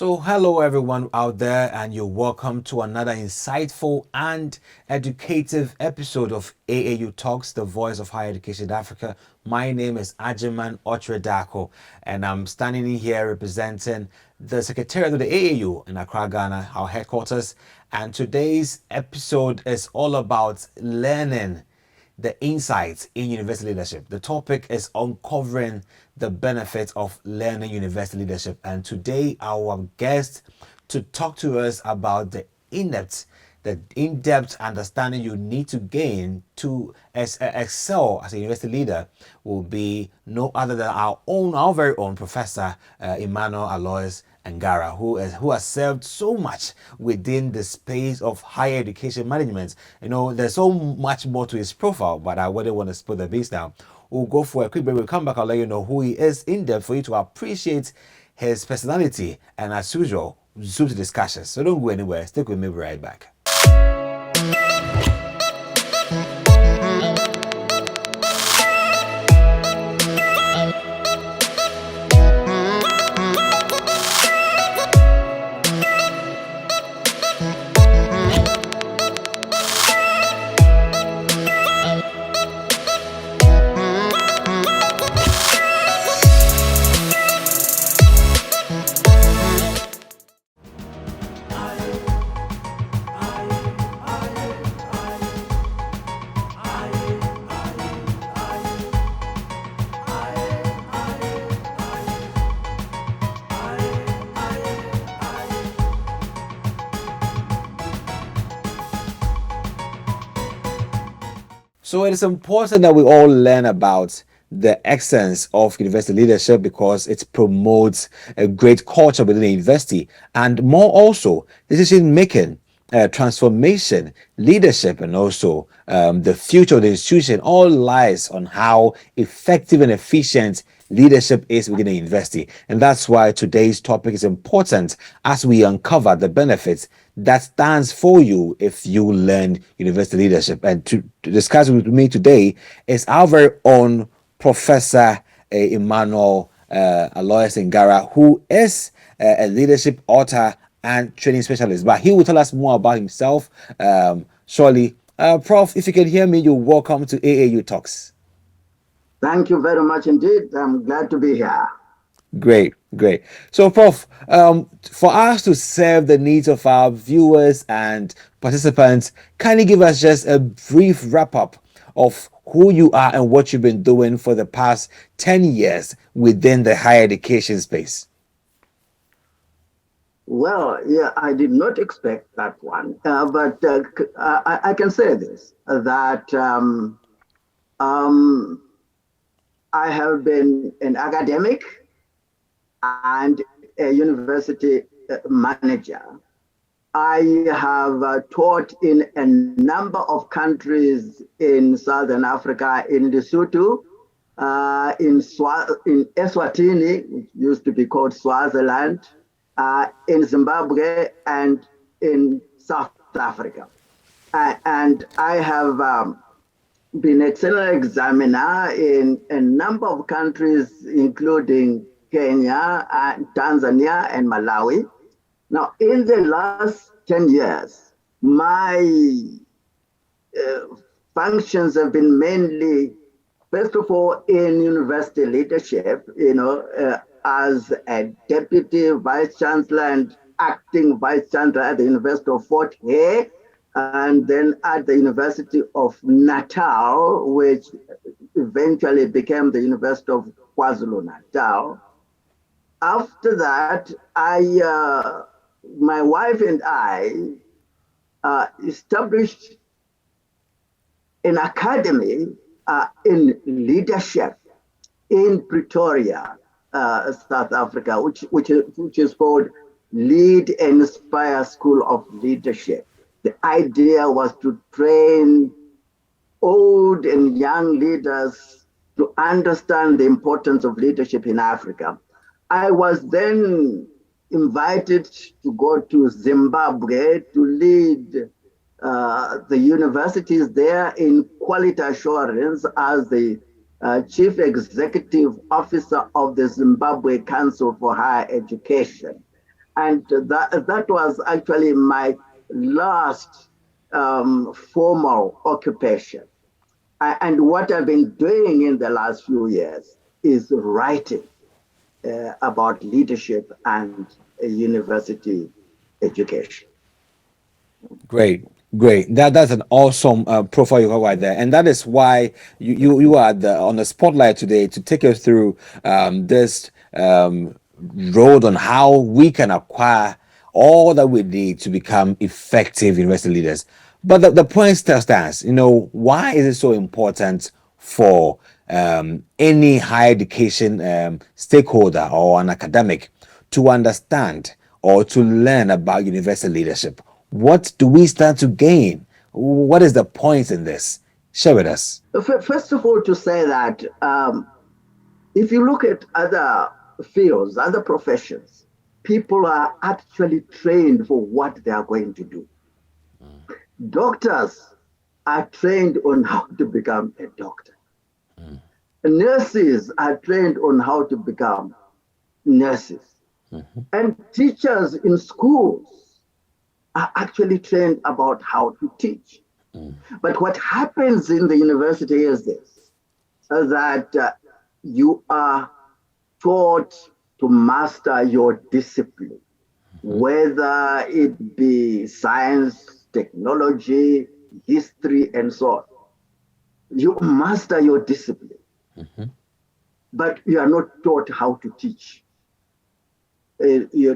So, hello everyone out there, and you're welcome to another insightful and educative episode of AAU Talks, the voice of higher education in Africa. My name is Ajiman Otredako, and I'm standing in here representing the Secretariat of the AAU in Accra, Ghana, our headquarters. And today's episode is all about learning the insights in university leadership. The topic is uncovering the benefits of learning university leadership. And today, our guest to talk to us about the in-depth understanding you need to gain to excel as a university leader will be no other than our very own Professor Emmanuel Ngara, who has served so much within the space of higher education management. You know, there's so much more to his profile, but I wouldn't want to spill the beans now. We'll go for a quick break. We'll come back. I'll let you know who he is in depth for you to appreciate his personality. And as usual, zoom to discussions. So don't go anywhere. Stick with me. We'll be right back. So it is important that we all learn about the essence of university leadership because it promotes a great culture within the university and more also decision making, transformation, leadership, and also the future of the institution all lies on how effective and efficient leadership is within a university. And that's why today's topic is important as we uncover the benefits that stands for you if you learn university leadership. And to discuss with me today is our very own Professor Emmanuel Ngara, who is a leadership author and training specialist. But he will tell us more about himself shortly. Prof, if you can hear me, you're welcome to AAU Talks. Thank you very much indeed. I'm glad to be here. Great, great. So, Prof, for us to serve the needs of our viewers and participants, can you give us just a brief wrap up of who you are and what you've been doing for the past 10 years within the higher education space? Well, yeah, I did not expect that one, but I can say this that I have been an academic and a university manager. I have taught in a number of countries in Southern Africa, in Lesotho, in Eswatini, which used to be called Swaziland, in Zimbabwe, and in South Africa. And I have been external examiner in a number of countries, including Kenya, Tanzania, and Malawi. Now, in the last 10 years, my functions have been mainly, first of all, in university leadership, as a deputy vice chancellor and acting vice chancellor at the University of Fort Hare, and then at the University of Natal, which eventually became the University of KwaZulu-Natal. After that, my wife and I established an academy in leadership in Pretoria, South Africa, which is called Lead and Inspire School of Leadership. The idea was to train old and young leaders to understand the importance of leadership in Africa. I was then invited to go to Zimbabwe to lead the universities there in quality assurance as the Chief Executive Officer of the Zimbabwe Council for Higher Education. And that was actually my last formal occupation. And what I've been doing in the last few years is writing about leadership and university education. Great, great. That's an awesome profile you have right there, and that is why you are on the spotlight today to take us through this road on how we can acquire all that we need to become effective university leaders. But the point still stands. Why is it so important for any higher education stakeholder or an academic to understand or to learn about university leadership? What do we stand to gain? What is the point in this? Share with us. First of all, to say that if you look at other fields, other professions, people are actually trained for what they are going to do. Doctors are trained on how to become a doctor. Nurses are trained on how to become nurses. And teachers in schools are actually trained about how to teach. But what happens in the university is this, that you are taught to master your discipline, whether it be science, technology, history, and so on. You master your discipline, but you are not taught how to teach. You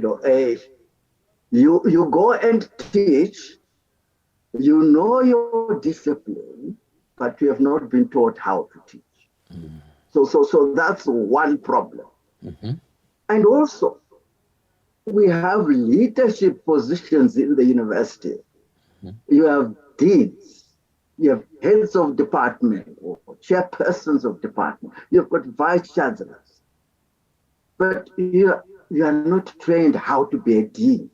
go and teach, you know your discipline, but you have not been taught how to teach. So that's one problem. And also, we have leadership positions in the university. You have deans, you have heads of department or chairpersons of department, you've got vice chancellors. But you are not trained how to be a dean,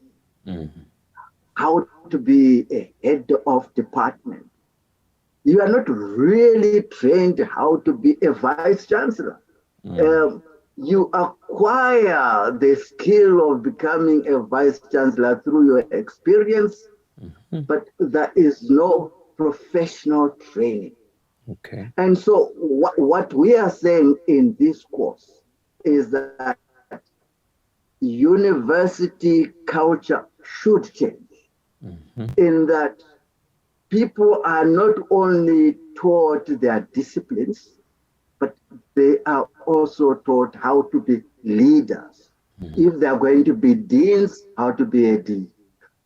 how to be a head of department. You are not really trained how to be a vice chancellor. You acquire the skill of becoming a vice chancellor through your experience, but there is no professional training. Okay. And so, what we are saying in this course is that university culture should change, in that people are not only taught their disciplines, but they are also taught how to be leaders. If they are going to be deans, how to be a dean.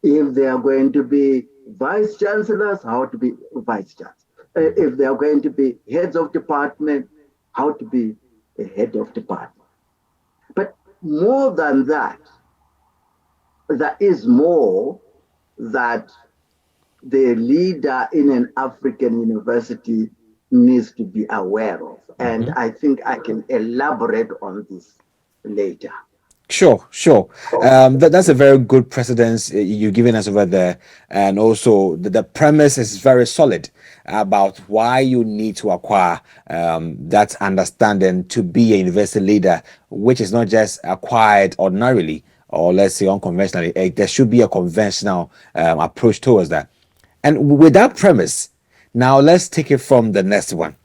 If they are going to be vice chancellors, how to be vice chancellor. If they are going to be heads of department, how to be a head of department. But more than that, there is more that the leader in an African university needs to be aware of. And I think I can elaborate on this later. Sure, sure. That's a very good precedence you're giving us over there. And also, the premise is very solid about why you need to acquire that understanding to be a university leader, which is not just acquired ordinarily or let's say unconventionally. There should be a conventional approach towards that. And with that premise, now let's take it from the next one.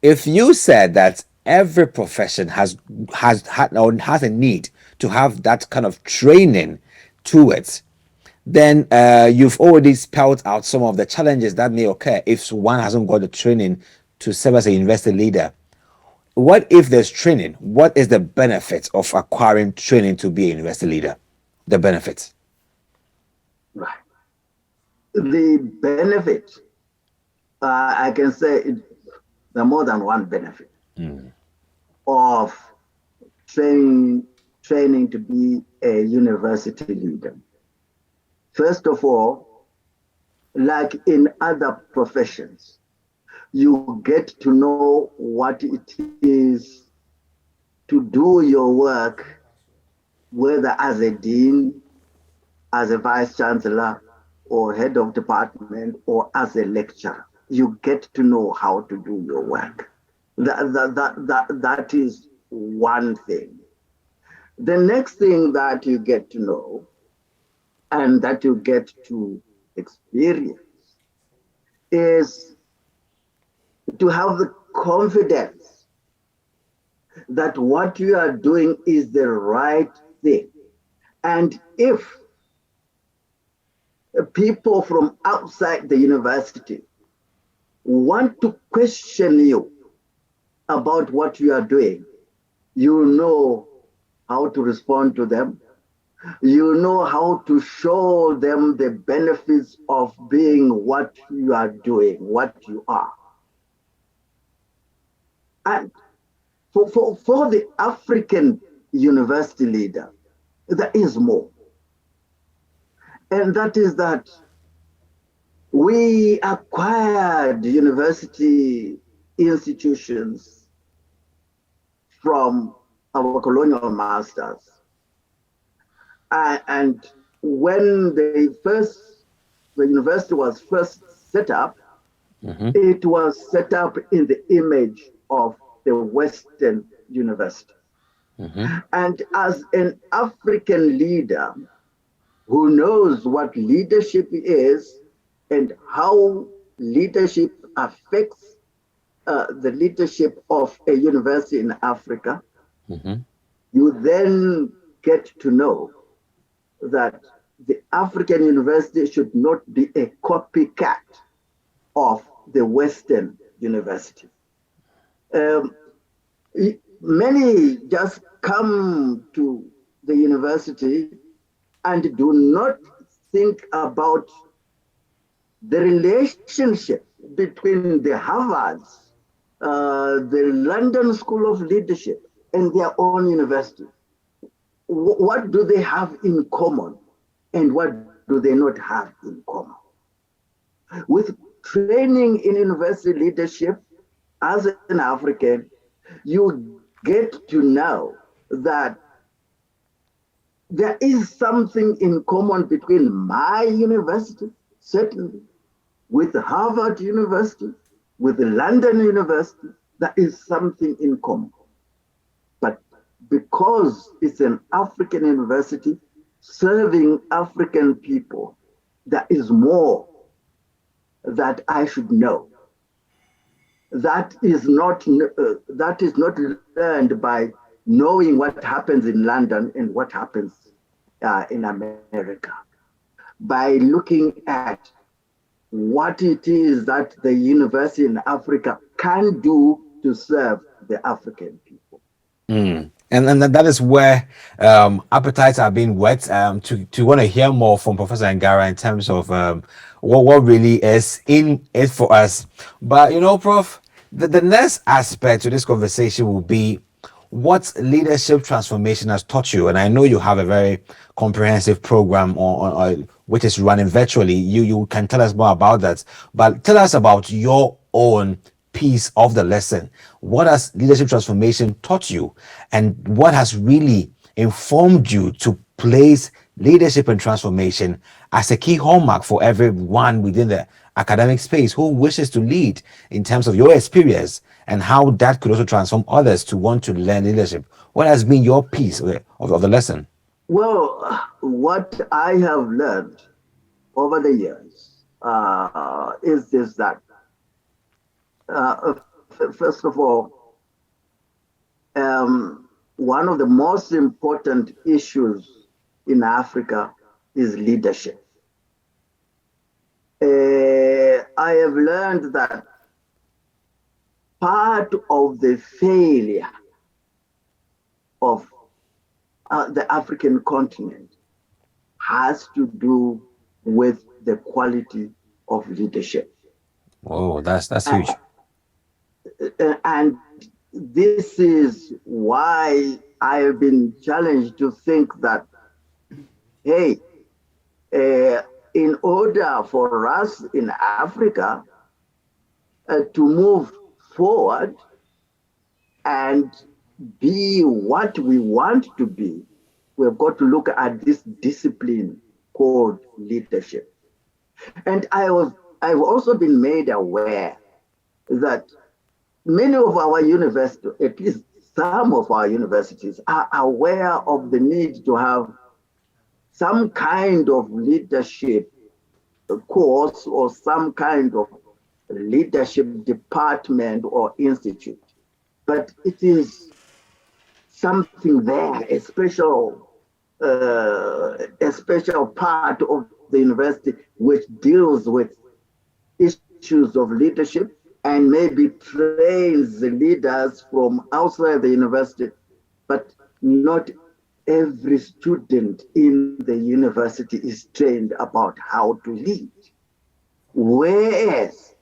If you said that every profession has a need to have that kind of training to it, then you've already spelled out some of the challenges that may occur if one hasn't got the training to serve as a university leader. What if there's training? What is the benefit of acquiring training to be a university leader? The benefits. Right. The benefit, I can say there are more than one benefit of training, training to be a university leader. First of all, like in other professions, you get to know what it is to do your work, whether as a dean, as a vice chancellor, or head of department, or as a lecturer. You get to know how to do your work. That is one thing. The next thing that you get to know and that you get to experience is to have the confidence that what you are doing is the right thing. And if people from outside the university want to question you about what you are doing, you know how to respond to them. You know how to show them the benefits of being what you are doing, what you are. And for the African university leader, there is more. And that is that we acquired university institutions from our colonial masters. And when the university was first set up, Mm-hmm. it was set up in the image of the Western university. Mm-hmm. And as an African leader who knows what leadership is and how leadership affects the leadership of a university in Africa, Mm-hmm. you then get to know that the African university should not be a copycat of the Western university. Um, Many just come to the university and do not think about the relationship between the Harvards, the London School of Leadership, and their own university. What do they have in common, and what do they not have in common? With training in university leadership as an African, you get to know that there is something in common between my university, certainly, with Harvard University, with London University. There is something in common. But because it's an African university serving African people, there is more that I should know. That is not learned by knowing what happens in London and what happens in America, by looking at what it is that the university in Africa can do to serve the African people. Mm. And that is where appetites are being whet to want to hear more from Professor Ngara in terms of what really is in it for us. But you know, Prof, the next aspect to this conversation will be what leadership transformation has taught you. And I know you have a very comprehensive program on which is running virtually. You can tell us more about that. But tell us about your own piece of the lesson. What has leadership transformation taught you, and what has really informed you to place leadership and transformation as a key hallmark for everyone within the academic space who wishes to lead, in terms of your experience and how that could also transform others to want to learn leadership? What has been your piece of the lesson? Well, what I have learned over the years is this that, first of all, one of the most important issues in Africa is leadership. I have learned that part of the failure of the African continent has to do with the quality of leadership. Oh, that's Uh, huge. and this is why I have been challenged to think that, hey, in order for us in Africa to move forward and be what we want to be, we've got to look at this discipline called leadership. And I've also been made aware that many of our universities, at least some of our universities are aware of the need to have some kind of leadership course or some kind of leadership department or institute. But it is something there, a special part of the university which deals with issues of leadership and maybe trains the leaders from outside the university, but not every student in the university is trained about how to lead. Whereas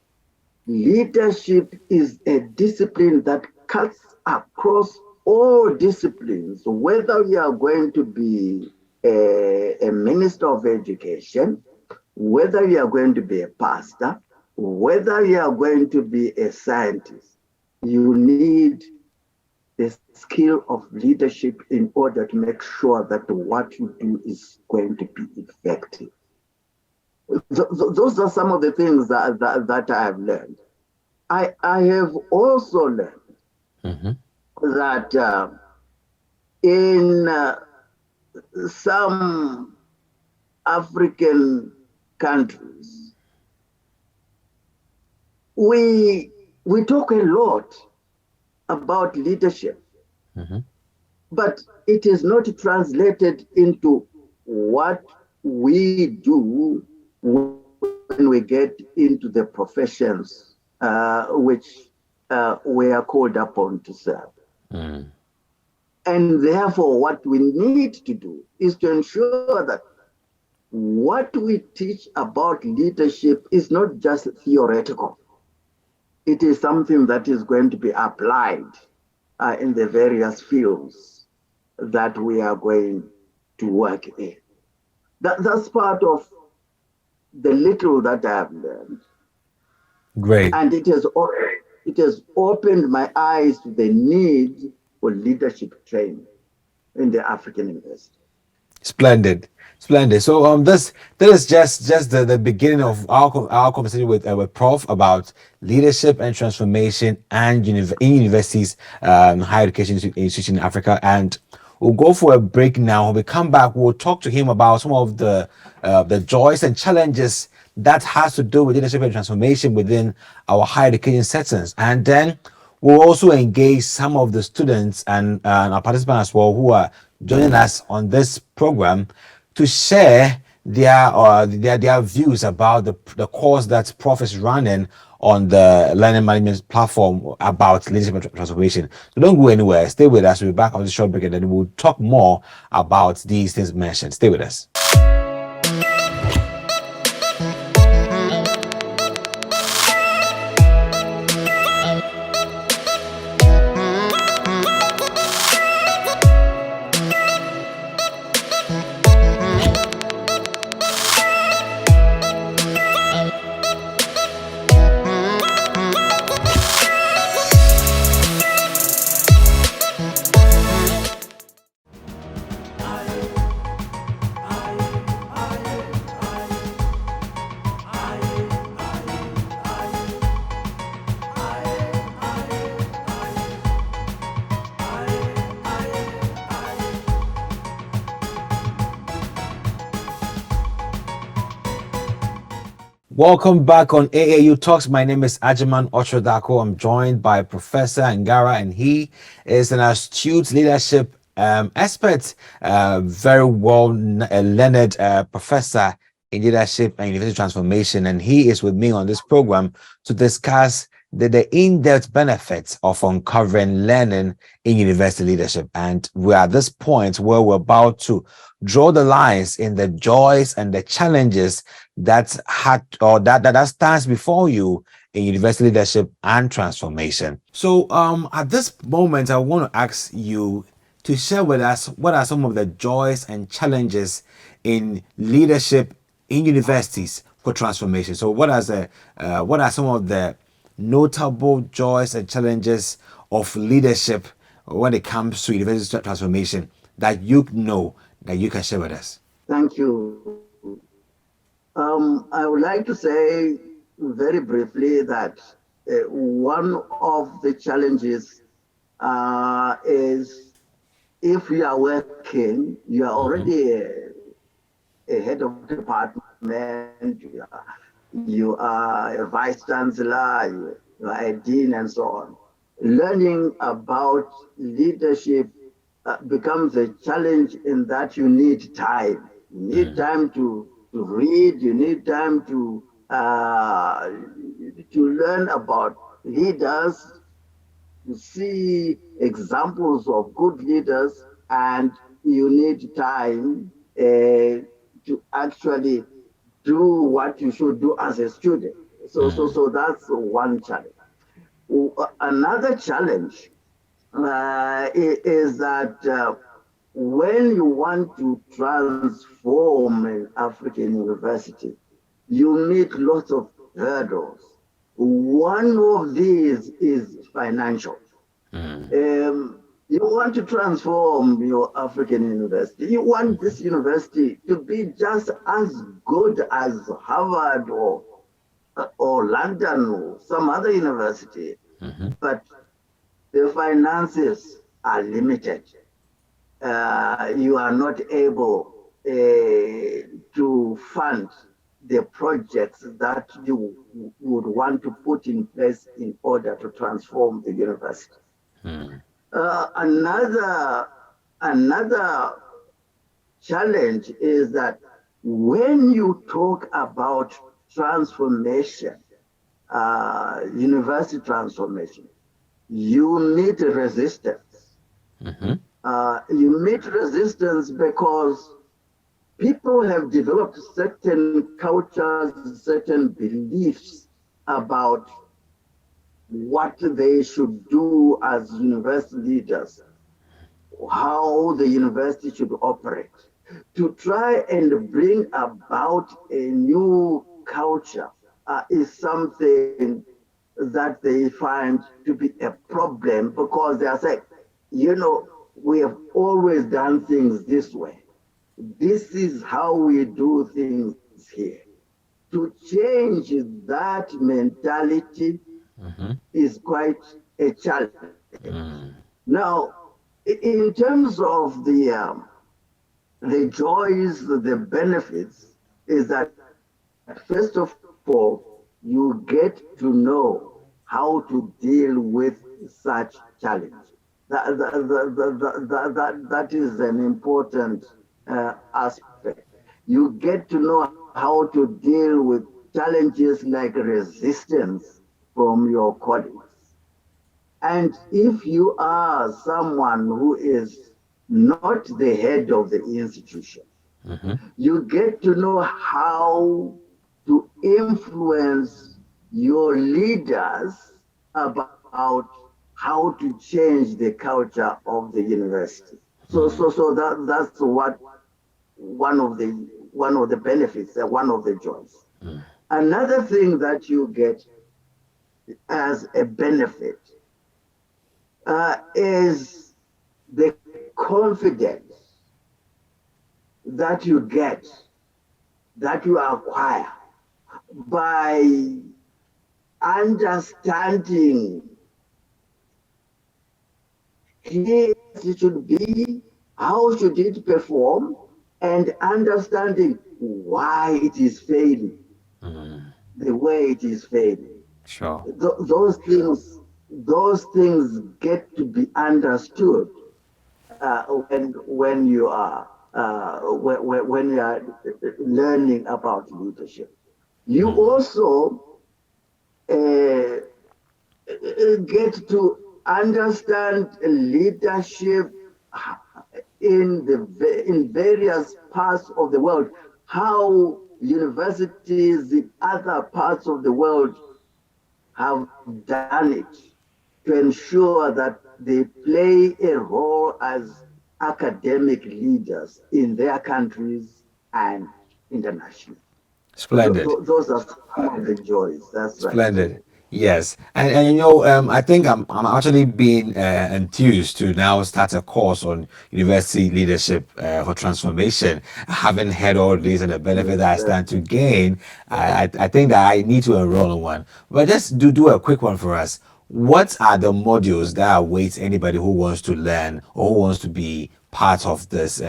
leadership is a discipline that cuts across all disciplines, whether you are going to be a minister of education, whether you are going to be a pastor, whether you are going to be a scientist, you need the skill of leadership in order to make sure that what you do is going to be effective. Those are some of the things that I have learned. I have also learned Mm-hmm. that in some African countries, we we talk a lot about leadership, Mm-hmm. but it is not translated into what we do when we get into the professions which we are called upon to serve. Mm. And therefore, what we need to do is to ensure that what we teach about leadership is not just theoretical, it is something that is going to be applied in the various fields that we are going to work in. That's part of the little that I have learned. Great. And it has opened my eyes to the need for leadership training in the African university. Splendid, splendid. So this is just the beginning of our conversation with Prof about leadership and transformation and in universities, higher education institution in Africa, and we'll go for a break now. When we come back, we'll talk to him about some of the joys and challenges that has to do with leadership and transformation within our higher education settings, and then we'll also engage some of the students and our participants as well who are joining us on this program to share their views about the course that Prof is running on the learning management platform about leadership and transformation. So don't go anywhere. Stay with us. We'll be back after the short break and then we'll talk more about these things mentioned. Stay with us. Welcome back on AAU Talks. My name is Ajiman Ochrodako. I'm joined by Professor Ngara, and he is an astute leadership expert, very well learned professor in leadership and university transformation. And he is with me on this program to discuss the in-depth benefits of uncovering learning in university leadership. And we're at this point where we're about to draw the lines in the joys and the challenges that stands before you in university leadership and transformation. So at this moment I want to ask you to share with us what are some of the joys and challenges in leadership in universities for transformation. So what are some of the notable joys and challenges of leadership when it comes to university transformation that you know that you can share with us? Thank you. I would like to say very briefly that one of the challenges is if you are working, you are Mm-hmm. already a head of department, you are a vice chancellor, you are a dean, and so on. Learning about leadership becomes a challenge in that you need time. You need Mm. time to read, you need time to learn about leaders, to see examples of good leaders, and you need time to actually do what you should do as a student. So that's one challenge. Another challenge is that when you want to transform an African university, you meet lots of hurdles. One of these is financial. Mm. You want to transform your African university. You want this university to be just as good as Harvard or London or some other university, Mm-hmm. but the finances are limited. You are not able to fund the projects that you would want to put in place in order to transform the university. Mm. Another challenge is that when you talk about transformation, university transformation, you meet resistance. Mm-hmm. You meet resistance because people have developed certain cultures, certain beliefs about what they should do as university leaders, how the university should operate. To try and bring about a new culture is something that they find to be a problem because they are saying, you know, we have always done things this way. This is how we do things here. To change that mentality Mm-hmm. is quite a challenge. Mm. Now, in terms of the joys, the benefits, is that first of all, you get to know how to deal with such challenge. That is an important aspect. You get to know how to deal with challenges like resistance from your colleagues. And if you are someone who is not the head of the institution, Mm-hmm. you get to know how to influence your leaders about how to change the culture of the university. That's what one of the benefits, one of the joys. Another thing that you get as a benefit is the confidence that you get, that you acquire by understanding here it should be, how should it perform, and understanding why it is failing Mm. the way it is failing. Sure. Those things get to be understood when you are when you are learning about leadership. You Mm. also uh, get to understand leadership in various parts of the world, how universities in other parts of the world have done it to ensure that they play a role as academic leaders in their countries and internationally. Splendid. Those are some of the joys. That's right. Splendid. Yes, and you know, I think I'm actually being enthused to now start a course on university leadership for transformation. Having heard all this and the benefit that I Yes, stand to gain, I think that I need to enroll in one. But just do a quick one for us. what are the modules that await anybody who wants to learn or who wants to be part of this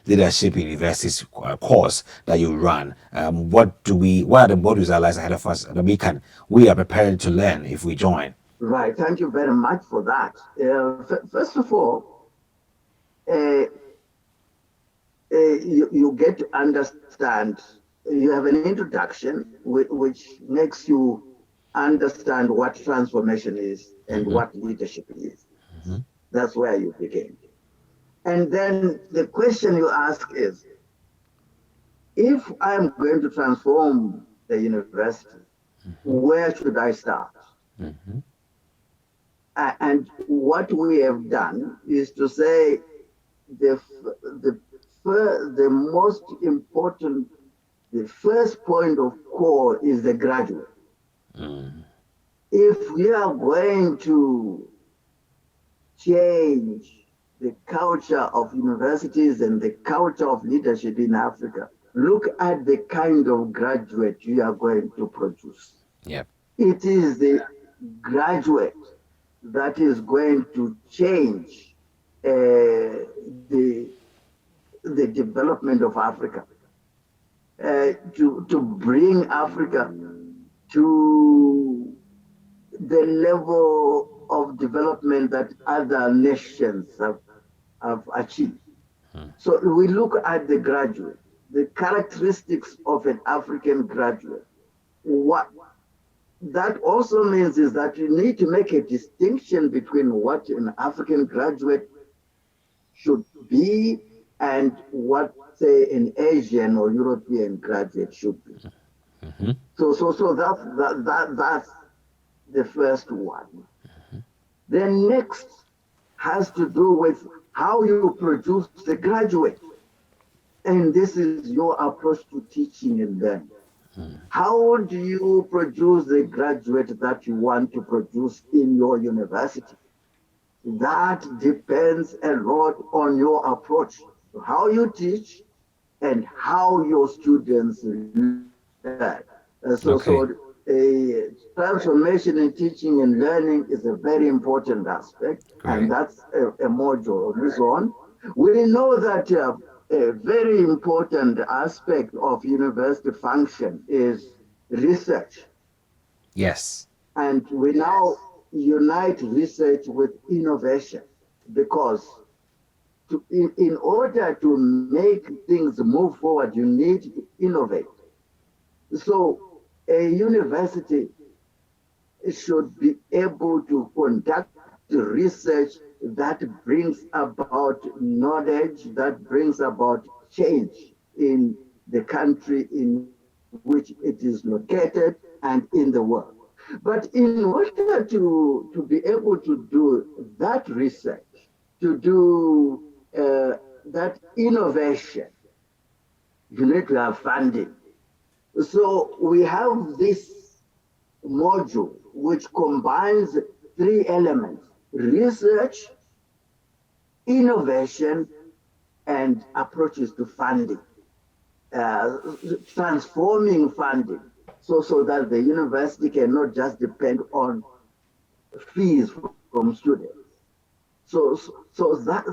leadership university course that you run? What are the modules that lies ahead of us that we are prepared to learn if we join? Right. Thank you very much for that. First of all, uh, you get to understand, you have an introduction which makes you understand what transformation is and Mm-hmm. what leadership is. That's where you begin. And then the question you ask is, if I'm going to transform the university, where should I start? Mm-hmm. And what we have done is to say the the most important, the first point of call is the graduate. If we are going to change the culture of universities and the culture of leadership in Africa, look at the kind of graduate you are going to produce. Yep. It is the graduate that is going to change the development of Africa, to bring Africa to the level of development that other nations have achieved. So we look at the graduate, the characteristics of an African graduate. What that also means is that you need to make a distinction between what an African graduate should be and what, say, an Asian or European graduate should be. Mm-hmm. So that's the first one. The next has to do with how you produce the graduate. And this is your approach to teaching and learning. How do you produce the graduate that you want to produce in your university? That depends a lot on your approach, how you teach and how your students learn. So Okay. a transformation in teaching and learning is a very important aspect, and Great. that's a module of this one. We know that a very important aspect of university function is research, Yes. and we now unite research with innovation because in order to make things move forward, you need to innovate. So a university should be able to conduct research that brings about knowledge, that brings about change in the country in which it is located and in the world. But in order to be able to do that research, to do that innovation, you need to have funding. So we have this module which combines three elements: research, innovation, and approaches to funding, uh, transforming funding, so that the university cannot just depend on fees from students. So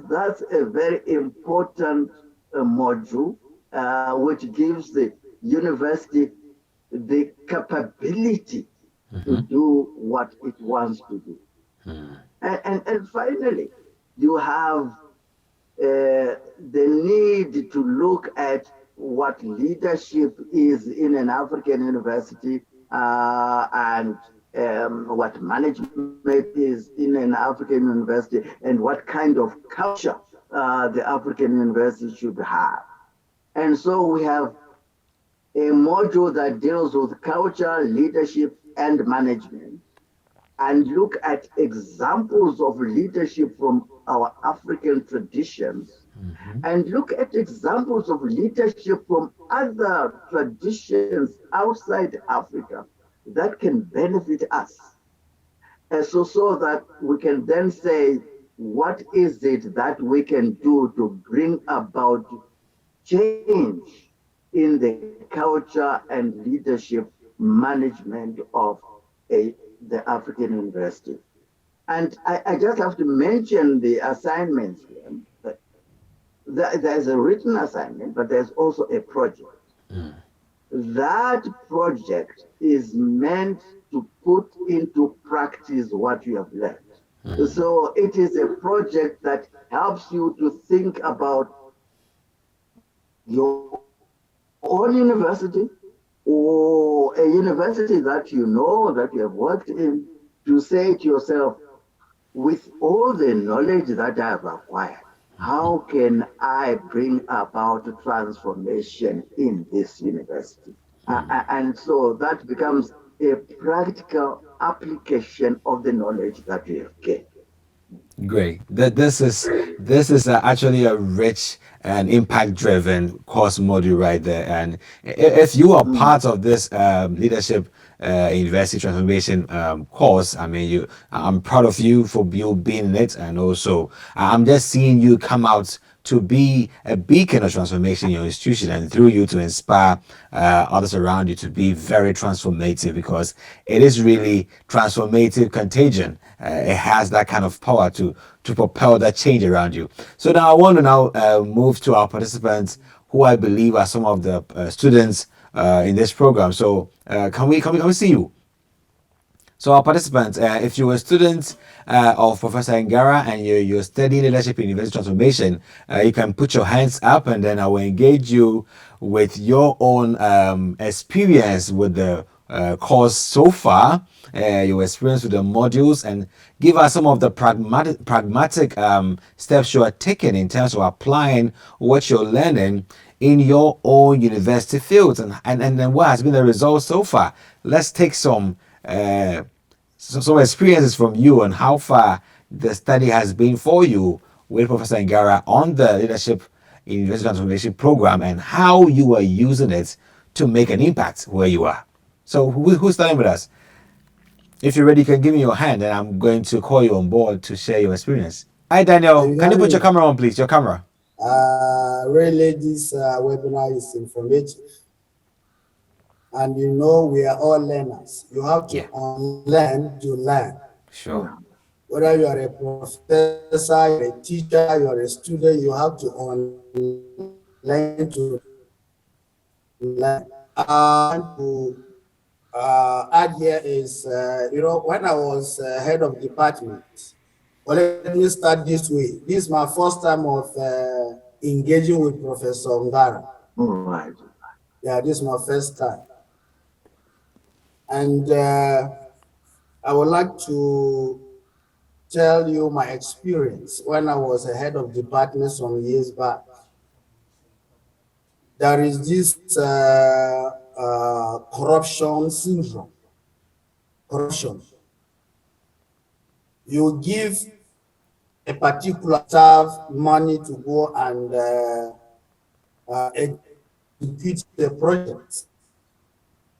that's a very important module, which gives the university the capability to do what it wants to do. And finally, you have the need to look at what leadership is in an African university, and what management is in an African university, and what kind of culture the African university should have. And so we have a module that deals with culture, leadership, and management, and look at examples of leadership from our African traditions, and look at examples of leadership from other traditions outside Africa that can benefit us. And so that we can then say, what is it that we can do to bring about change in the culture and leadership management of the African university? And I just have to mention the assignments here. There's a written assignment, but there's also a project. That project is meant to put into practice what you have learned. So it is a project that helps you to think about your own university or a university that you know, that you have worked in, to say to yourself, with all the knowledge that I have acquired, how can I bring about transformation in this university? And so that becomes a practical application of the knowledge that we have gained. Great. This is actually a rich and impact-driven course module right there. And if you are Mm. part of this leadership university transformation course, I mean, I'm proud of you for you being in it, and also I'm just seeing you come out to be a beacon of transformation in your institution, and through you to inspire others around you to be very transformative, because it is really transformative contagion. It has that kind of power to propel that change around you. So now I want to now move to our participants, who I believe are some of the students in this program. So can we see you? So our participants, if you're a student of Professor Ngara and you're studying leadership in university transformation, you can put your hands up, and then I will engage you with your own experience with the course so far, your experience with the modules, and give us some of the pragmatic steps you are taking in terms of applying what you're learning in your own university fields, and then what has been the result so far. Let's take uh, some experiences from you on how far the study has been for you with Professor Ngara on the Leadership in University Transformation program, and how you are using it to make an impact where you are. So who's starting with us? If you're ready, you can give me your hand, and I'm going to call you on board to share your experience. Hi, Daniel. You Can you hear put your me? camera on, please? Your camera. Really, this webinar is informative. And you know, we are all learners. You have Yeah, to unlearn to learn. sure. Yeah. Whether you are a professor, you're a teacher, you're a student, you have to unlearn to learn. Add here is, when I was head of department, well, let me start this way. This is my first time of engaging with Professor Ngara. Right. Yeah, this is my first time. And I would like to tell you my experience when I was a head of department some years back. There is this corruption syndrome. Corruption. You give a particular staff money to go and execute the project.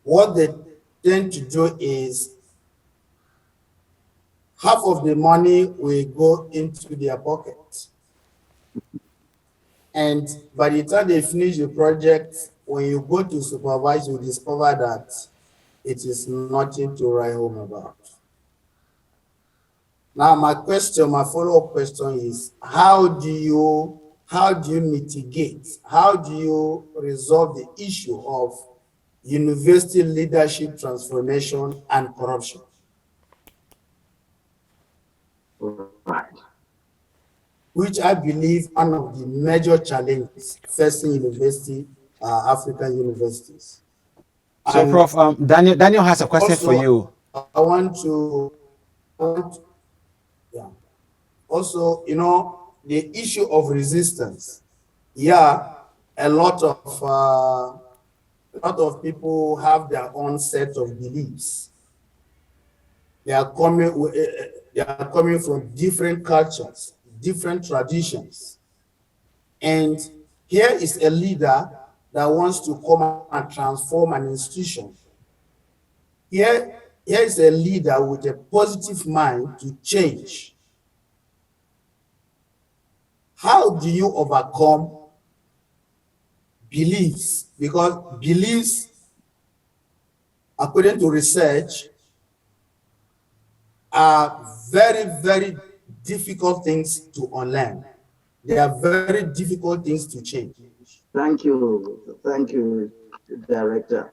What they tend to do is half of the money will go into their pocket. And by the time they finish the project, when you go to supervise, you discover that it is nothing to write home about. Now, my follow-up question is, how do you mitigate, how do you resolve the issue of university leadership transformation and corruption? Right. Which I believe one of the major challenges facing university, African universities. So, And Prof, Daniel has a question for also, you. I want, yeah. Also, the issue of resistance. Yeah, a lot of people have their own set of beliefs. They are coming from different cultures, different traditions. And here is a leader that wants to come and transform an institution. Here is a leader with a positive mind to change. How do you overcome beliefs? Because beliefs, according to research, are very, very difficult things to unlearn. They are very difficult things to change. Thank you, Director.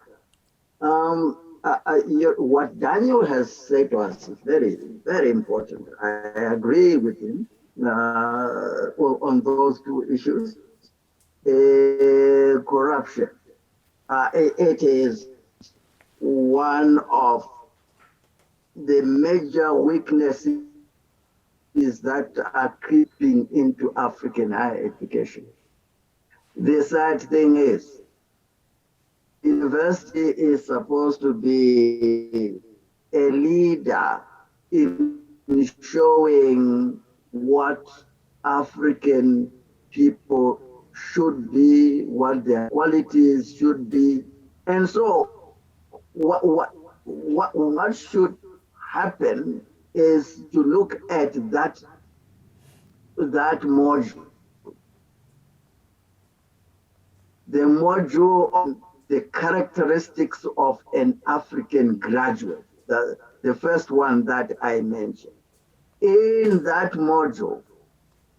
What Daniel has said to us is very, very important. I agree with him on those two issues. Corruption. It is one of the major weaknesses that are creeping into African higher education. The sad thing is, university is supposed to be a leader in showing what African people should be, what their qualities should be. And so what should happen is to look at that module, the module on the characteristics of an African graduate, the first one that I mentioned. In that module,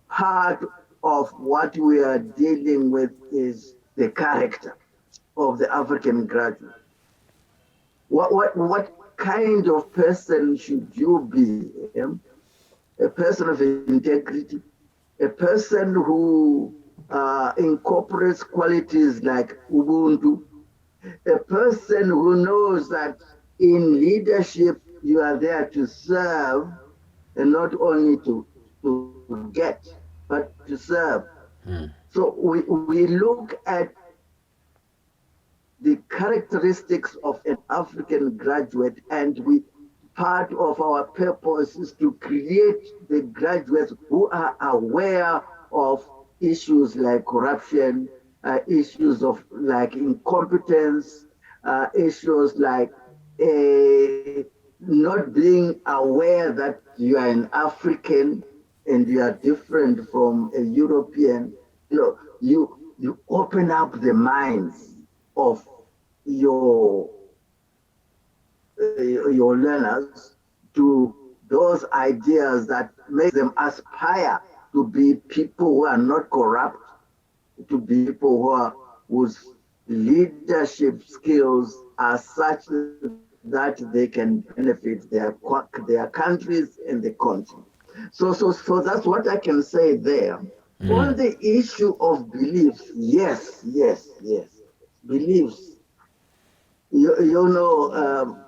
part of what we are dealing with is the character of the African graduate. What kind of person should you be? A person of integrity, a person who incorporates qualities like Ubuntu, a person who knows that in leadership you are there to serve and not only to get, but to serve. So we look at the characteristics of an African graduate, and we part of our purpose is to create the graduates who are aware of issues like corruption, issues of like incompetence, issues like not being aware that you are an African and you are different from a European. You open up the minds of your your learners to those ideas that make them aspire to be people who are not corrupt, to be people whose leadership skills are such that they can benefit their countries and the country. So that's what I can say there. On the issue of beliefs, yes, beliefs. You know,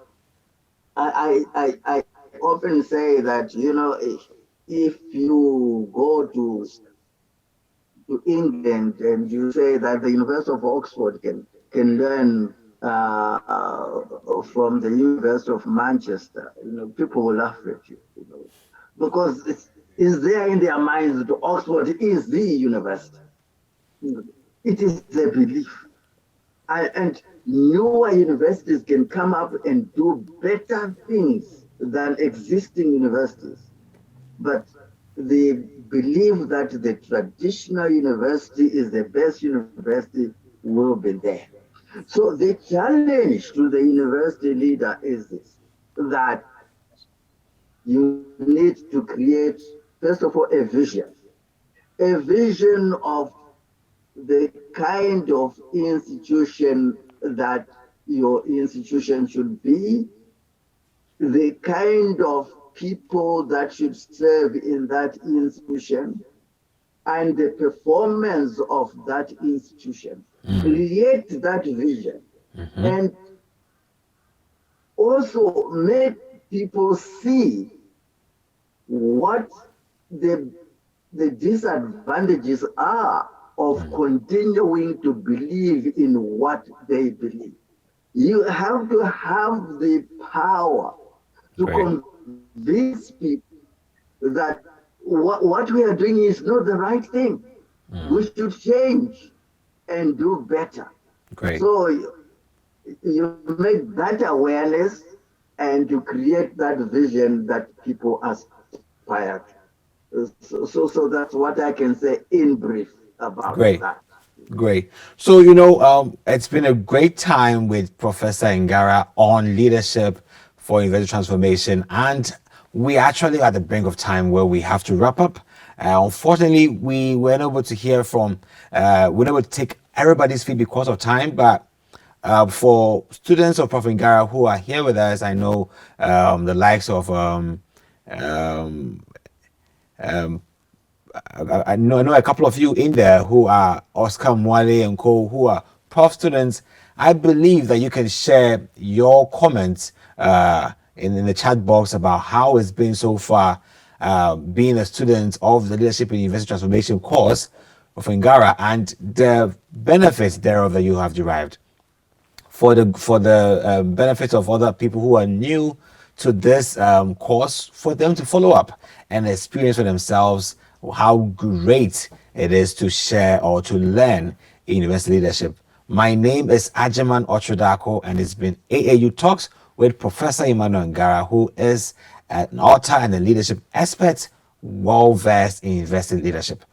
I often say that, if you go to England and you say that the University of Oxford can learn from the University of Manchester, people will laugh at you, because it's there in their minds that Oxford is the university. It is a belief. And newer universities can come up and do better things than existing universities. But the belief that the traditional university is the best university will be there. So the challenge to the university leader is this, that you need to create, first of all, a vision of the kind of institution that your institution should be, the kind of people that should serve in that institution, and the performance of that institution. Create that vision and also make people see what the disadvantages are of continuing to believe in what they believe. You have to have the power to convince people that what we are doing is not the right thing. We should change and do better. So you make that awareness and you create that vision that people aspire to. So that's what I can say in brief about Great. that. Great. So, it's been a great time with Professor Ngara on leadership for university transformation. And we actually at the brink of time where we have to wrap up. Unfortunately, we weren't able to hear from, we weren't able to take everybody's feed because of time, but for students of Prof. Ngara who are here with us, I know the likes of um, I know a couple of you in there who are Oscar Mwale and co, who are Prof students. I believe that you can share your comments in the chat box about how it's been so far being a student of the Leadership in University Transformation course of Ngara and the benefits thereof that you have derived for the benefit of other people who are new to this course, for them to follow up and experience for themselves how great it is to share or to learn in university leadership. My name is Ajaman Otrodako, and it's been AAU Talks with Professor Emmanuel Ngara, who is an author and a leadership expert, well versed in university leadership.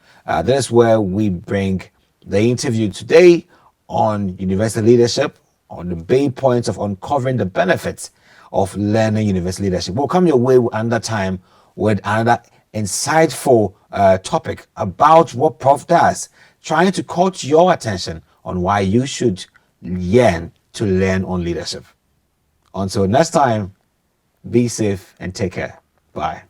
This is where we bring the interview today on university leadership, on the main points of uncovering the benefits of learning university leadership. We'll come your way another time with another insightful topic about what Prof does, trying to catch your attention on why you should yearn to learn on leadership. Until next time, be safe and take care. Bye.